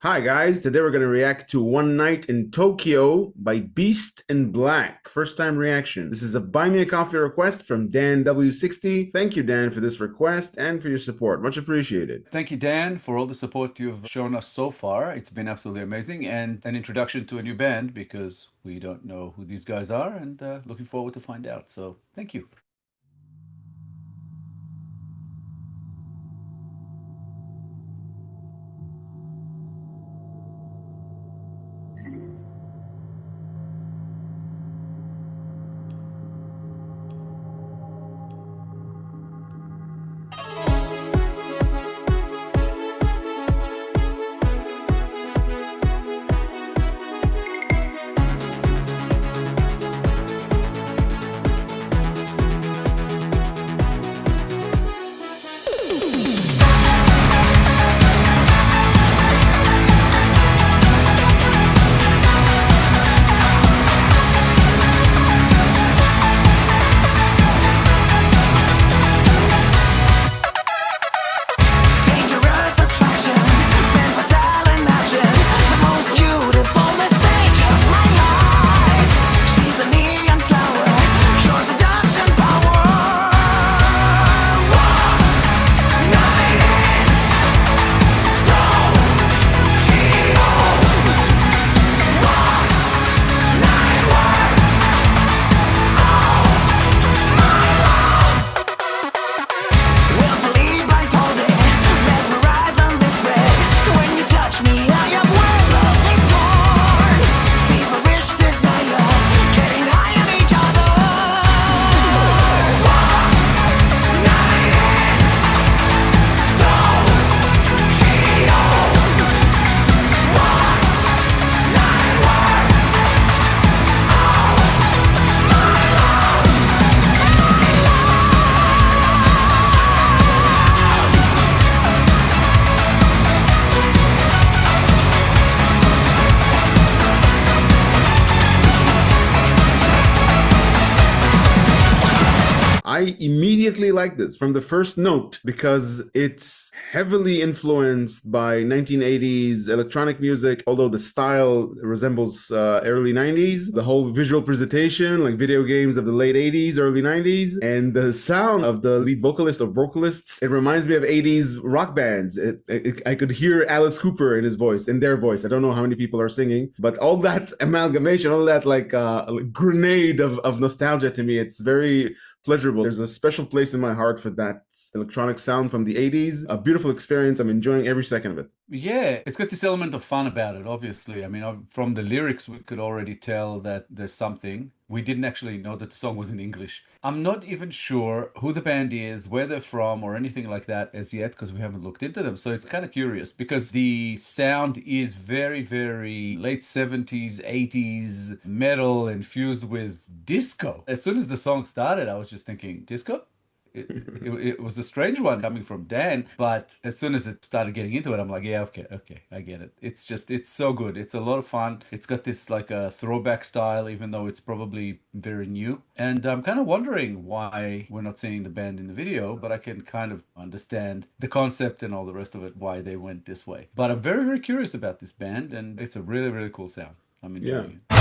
Hi guys, today we're going to react to One Night in Tokyo by Beast in Black. First time reaction. This is a Buy Me a Coffee request from Dan W60. Thank you, Dan, for this request and for your support. Much appreciated. Thank you, Dan, for all the support you've shown us so far. It's been absolutely amazing, and an introduction to a new band because we don't know who these guys are, and looking forward to find out. So thank you. I immediately like this from the first note because it's heavily influenced by 1980s electronic music, although the style resembles early 90s. The whole visual presentation, like video games of the late 80s, early 90s, and the sound of the lead vocalist or vocalists, it reminds me of 80s rock bands. I could hear Alice Cooper in his voice, in their voice. I don't know how many people are singing, but all that amalgamation, all that like grenade of nostalgia to me, it's very pleasurable. There's a special place in my heart for that electronic sound from the 80s. A beautiful experience. I'm enjoying every second of it. Yeah, it's got this element of fun about it, obviously. I mean, from the lyrics, we could already tell that there's something. We didn't actually know that the song was in English. I'm not even sure who the band is, where they're from, or anything like that as yet, because we haven't looked into them. So it's kind of curious because the sound is very, very late 70s, 80s metal infused with disco. As soon as the song started, I was just thinking, disco? It was a strange one coming from Dan, but as soon as it started getting into it, I'm like, yeah, okay, I get it. It's so good. It's a lot of fun. It's got this like a throwback style, even though it's probably very new. And I'm kind of wondering why we're not seeing the band in the video, but I can kind of understand the concept and all the rest of it, why they went this way. But I'm very, very curious about this band, and it's a really, really cool sound. I'm enjoying it.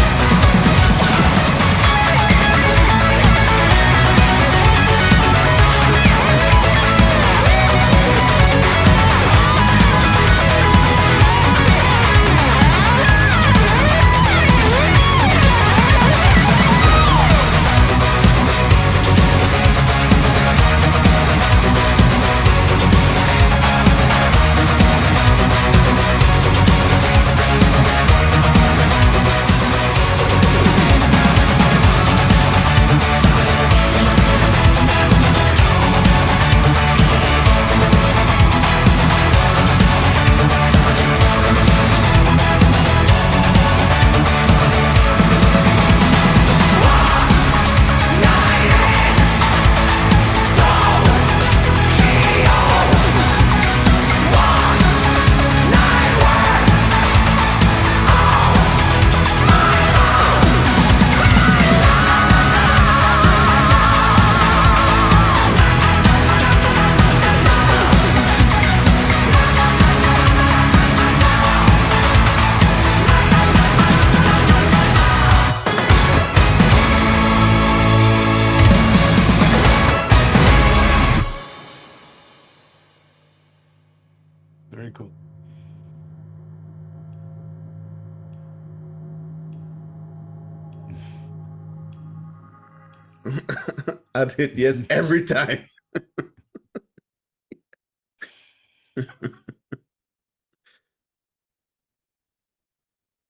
I'd hit yes every time.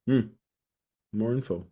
Hmm, more info.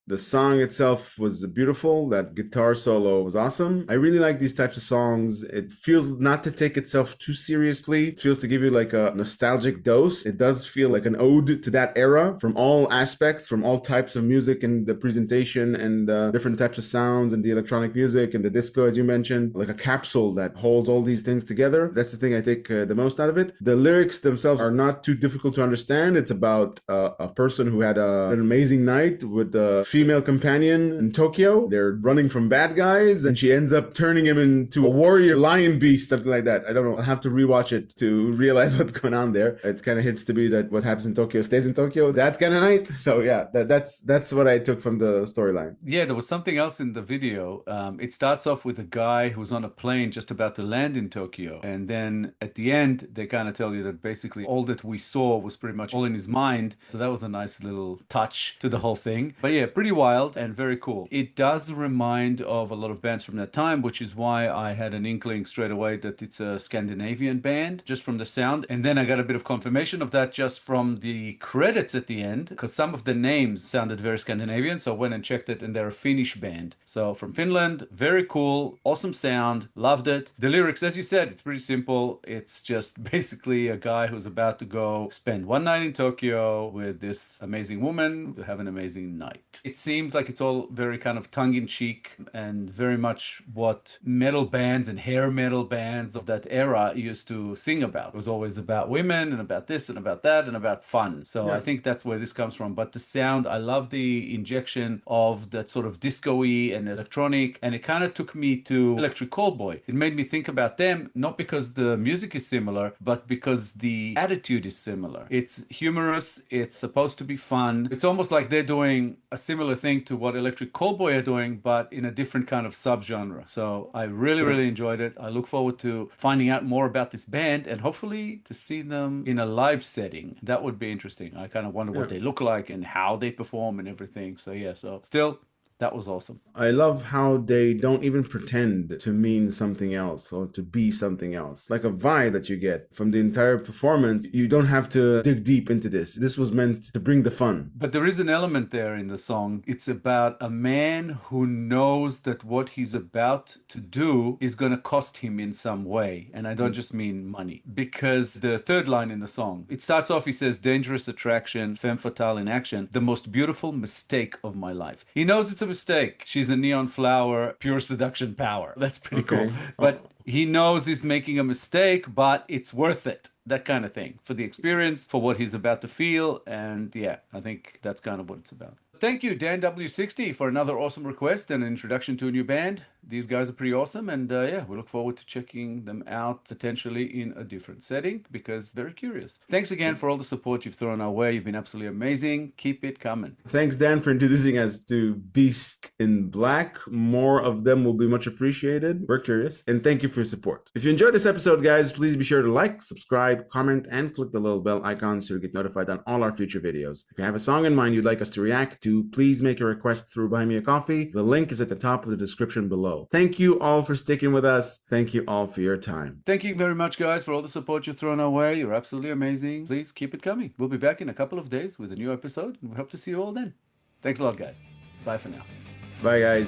The song itself was beautiful. That guitar solo was awesome. I really like these types of songs. It feels not to take itself too seriously. It feels to give you like a nostalgic dose. It does feel like an ode to that era from all aspects, from all types of music and the presentation and different types of sounds and the electronic music and the disco, as you mentioned, like a capsule that holds all these things together. That's the thing I take the most out of it. The lyrics themselves are not too difficult to understand. It's about a person who had an amazing night with a female companion in Tokyo. They're running from bad guys, and she ends up turning him into a warrior lion beast, something like that. I don't know. I'll have to rewatch it to realize what's going on there. It kind of hits to be that what happens in Tokyo stays in Tokyo. That kind of night. So yeah, that's what I took from the storyline. Yeah, there was something else in the video. It starts off with a guy who's on a plane just about to land in Tokyo. And then at the end, they kind of tell you that basically all that we saw was pretty much all in his mind. So that was a nice little touch to the whole thing. But yeah, pretty wild and very cool. It does remind of a lot of bands from that time, which is why I had an inkling straight away that it's a Scandinavian band just from the sound. And then I got a bit of confirmation of that just from the credits at the end, because some of the names sounded very Scandinavian. So I went and checked it, and they're a Finnish band. So from Finland, very cool, awesome sound, loved it. The lyrics, as you said, it's pretty simple. It's just basically a guy who's about to go spend one night in Tokyo with this amazing woman to have an amazing night. It seems like it's all very kind of tongue-in-cheek and very much what metal bands and hair metal bands of that era used to sing about. It was always about women and about this and about that and about fun. So Yeah. I think that's where this comes from. But the sound, I love the injection of that sort of disco-y and electronic, and it kind of took me to Electric Callboy. It made me think about them, not because the music is similar, but because the attitude is similar. It's humorous, it's supposed to be fun. It's almost like they're doing a similar thing to what Electric Callboy are doing, but in a different kind of subgenre. So I really, Yeah. really enjoyed it. I look forward to finding out more about this band and hopefully to see them in a live setting. That would be interesting. I kind of wonder Yeah. what they look like and how they perform and everything. So yeah, so still, that was awesome. I love how they don't even pretend to mean something else or to be something else. Like a vibe that you get from the entire performance, you don't have to dig deep into this. This was meant to bring the fun. But there is an element there in the song. It's about a man who knows that what he's about to do is going to cost him in some way. And I don't just mean money. Because the third line in the song, it starts off, he says, dangerous attraction, femme fatale in action, the most beautiful mistake of my life. He knows it's a mistake. She's a neon flower, pure seduction power. That's pretty cool. Okay. But he knows he's making a mistake, but it's worth it. That kind of thing for the experience, for what he's about to feel. And yeah, I think that's kind of what it's about. Thank you, Dan W60, for another awesome request and an introduction to a new band. These guys are pretty awesome. And yeah, we look forward to checking them out potentially in a different setting because they're curious. Thanks again for all the support you've thrown our way. You've been absolutely amazing. Keep it coming. Thanks, Dan, for introducing us to Beast in Black. More of them will be much appreciated. We're curious. And thank you for your support. If you enjoyed this episode, guys, please be sure to like, subscribe, comment, and click the little bell icon so you get notified on all our future videos. If you have a song in mind you'd like us to react to, please make a request through BuyMeACoffee. The link is at the top of the description below. Thank you all for sticking with us. Thank you all for your time. Thank you very much, guys, for all the support you've thrown our way. You're absolutely amazing. Please keep it coming. We'll be back in a couple of days with a new episode, and we hope to see you all then. Thanks a lot, guys. Bye for now. Bye, guys.